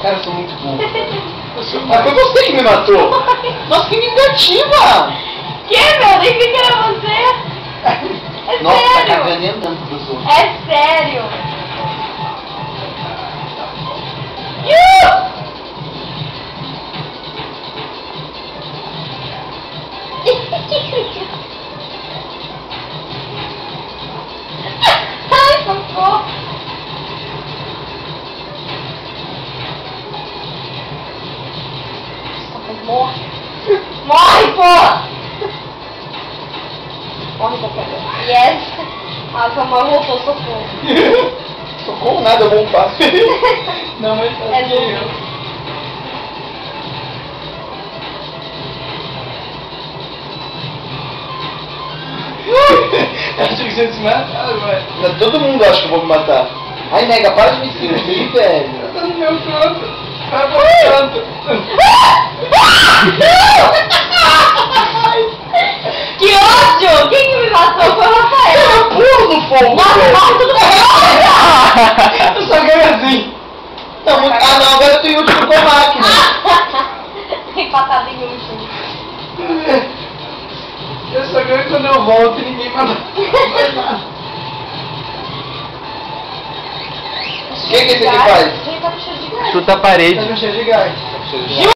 Cara, eu sou muito burro. Mas foi você que me matou. Nossa, que vingativa! Que, meu? Nem vi que era você. É Nossa, tá sério. cagando andando, professor. É sério. Ai, socorro. Morre. Morre, porra. Morre qualquer coisa. Yes. A sua mãe voltou, socorro. Socorro nada, eu vou upar. Não, mas É duro. Acho que você se matar, vai. Todo mundo acha que eu vou me matar. Ai, nega, para de me seguir, velho. Tá no meu canto. Vai pro canto. Que ódio! Quem que me matou foi o Rafael. Eu pulo no fogo. Nossa, todo mundo. Eu só ganho assim. Não, não, agora eu tô em último com a máquina. Empatado em último. Eu só ganho quando eu volto e ninguém mata. O que esse aqui faz? Quem tá no cheiro de gás? Chuta a parede. Tá no cheio de gás.